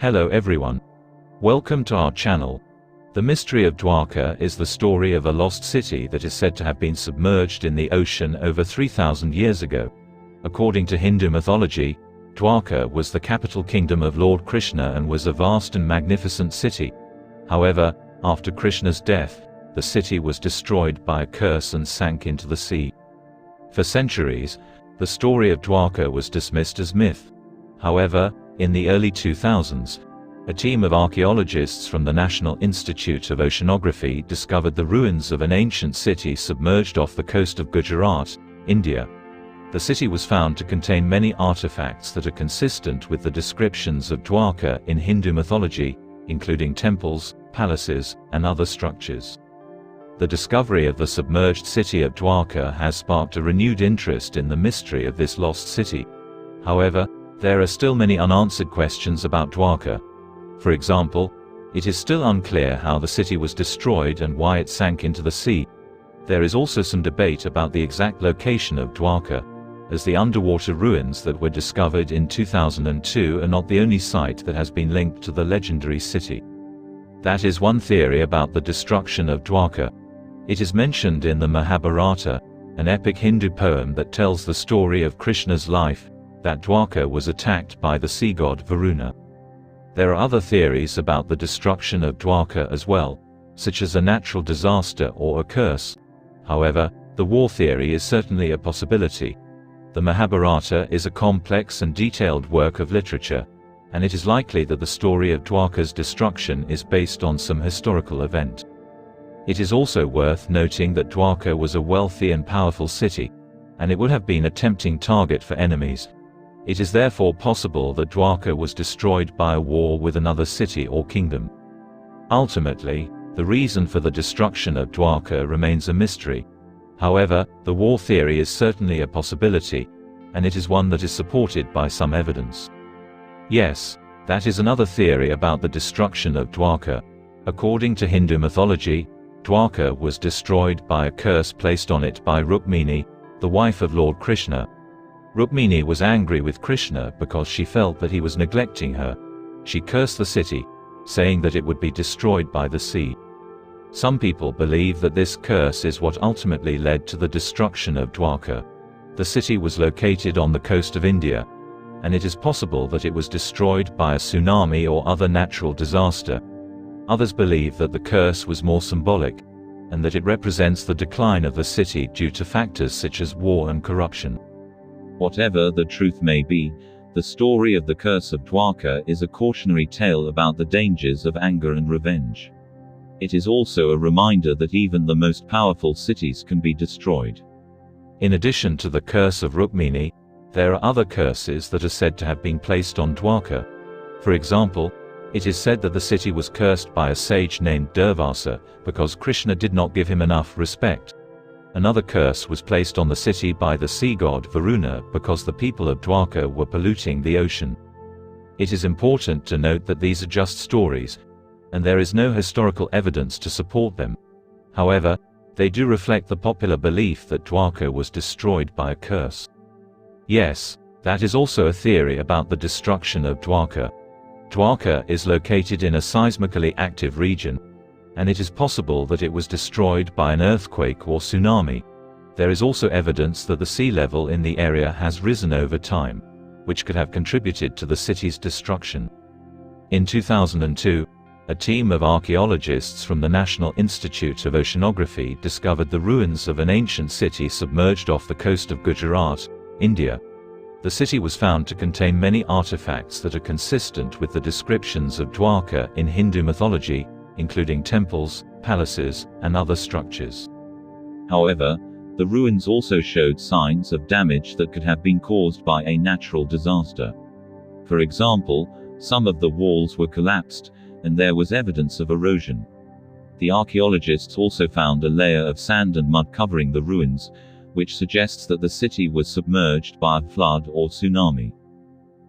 Hello everyone. Welcome to our channel. The mystery of Dwarka is the story of a lost city that is said to have been submerged in the ocean over 3,000 years ago. According to Hindu mythology, Dwarka was the capital kingdom of Lord Krishna and was a vast and magnificent city. However, after Krishna's death, the city was destroyed by a curse and sank into the sea. For centuries, the story of Dwarka was dismissed as myth. However, in the early 2000s, a team of archaeologists from the National Institute of Oceanography discovered the ruins of an ancient city submerged off the coast of Gujarat, India. The city was found to contain many artifacts that are consistent with the descriptions of Dwarka in Hindu mythology, including temples, palaces, and other structures. The discovery of the submerged city of Dwarka has sparked a renewed interest in the mystery of this lost city. However, there are still many unanswered questions about Dwarka. For example, it is still unclear how the city was destroyed and why it sank into the sea. There is also some debate about the exact location of Dwarka, as the underwater ruins that were discovered in 2002 are not the only site that has been linked to the legendary city. That is one theory about the destruction of Dwarka. It is mentioned in the Mahabharata, an epic Hindu poem that tells the story of Krishna's life, that Dwarka was attacked by the sea god Varuna. There are other theories about the destruction of Dwarka as well, such as a natural disaster or a curse. However, the war theory is certainly a possibility. The Mahabharata is a complex and detailed work of literature, and it is likely that the story of Dwarka's destruction is based on some historical event. It is also worth noting that Dwarka was a wealthy and powerful city, and it would have been a tempting target for enemies. It is therefore possible that Dwarka was destroyed by a war with another city or kingdom. Ultimately, the reason for the destruction of Dwarka remains a mystery. However, the war theory is certainly a possibility, and it is one that is supported by some evidence. Yes, that is another theory about the destruction of Dwarka. According to Hindu mythology, Dwarka was destroyed by a curse placed on it by Rukmini, the wife of Lord Krishna. Rukmini was angry with Krishna because she felt that he was neglecting her. She cursed the city, saying that it would be destroyed by the sea. Some people believe that this curse is what ultimately led to the destruction of Dwarka. The city was located on the coast of India, and it is possible that it was destroyed by a tsunami or other natural disaster. Others believe that the curse was more symbolic, and that it represents the decline of the city due to factors such as war and corruption. Whatever the truth may be, the story of the curse of Dwarka is a cautionary tale about the dangers of anger and revenge. It is also a reminder that even the most powerful cities can be destroyed. In addition to the curse of Rukmini, there are other curses that are said to have been placed on Dwarka. For example, it is said that the city was cursed by a sage named Durvasa because Krishna did not give him enough respect. Another curse was placed on the city by the sea god Varuna because the people of Dwarka were polluting the ocean. It is important to note that these are just stories, and there is no historical evidence to support them. However, they do reflect the popular belief that Dwarka was destroyed by a curse. Yes, that is also a theory about the destruction of Dwarka. Dwarka is located in a seismically active region, and it is possible that it was destroyed by an earthquake or tsunami. There is also evidence that the sea level in the area has risen over time, which could have contributed to the city's destruction. In 2002, a team of archaeologists from the National Institute of Oceanography discovered the ruins of an ancient city submerged off the coast of Gujarat, India. The city was found to contain many artifacts that are consistent with the descriptions of Dwarka in Hindu mythology, including temples, palaces, and other structures. However, the ruins also showed signs of damage that could have been caused by a natural disaster. For example, some of the walls were collapsed, and there was evidence of erosion. The archaeologists also found a layer of sand and mud covering the ruins, which suggests that the city was submerged by a flood or tsunami.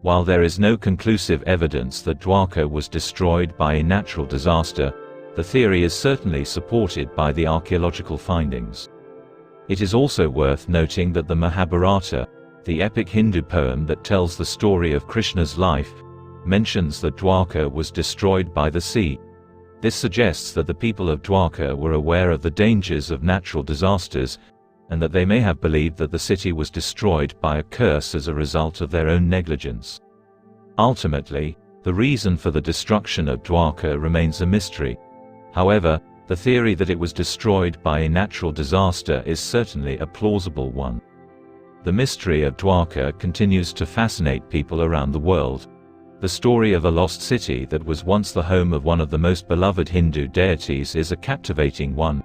While there is no conclusive evidence that Dwarka was destroyed by a natural disaster, the theory is certainly supported by the archaeological findings. It is also worth noting that the Mahabharata, the epic Hindu poem that tells the story of Krishna's life, mentions that Dwarka was destroyed by the sea. This suggests that the people of Dwarka were aware of the dangers of natural disasters, and that they may have believed that the city was destroyed by a curse as a result of their own negligence. Ultimately, the reason for the destruction of Dwarka remains a mystery. However, the theory that it was destroyed by a natural disaster is certainly a plausible one. The mystery of Dwarka continues to fascinate people around the world. The story of a lost city that was once the home of one of the most beloved Hindu deities is a captivating one,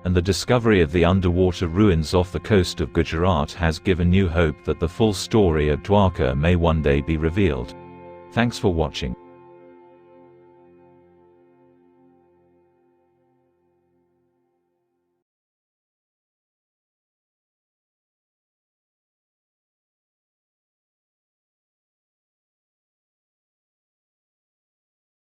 and the discovery of the underwater ruins off the coast of Gujarat has given new hope that the full story of Dwarka may one day be revealed. Thanks for watching.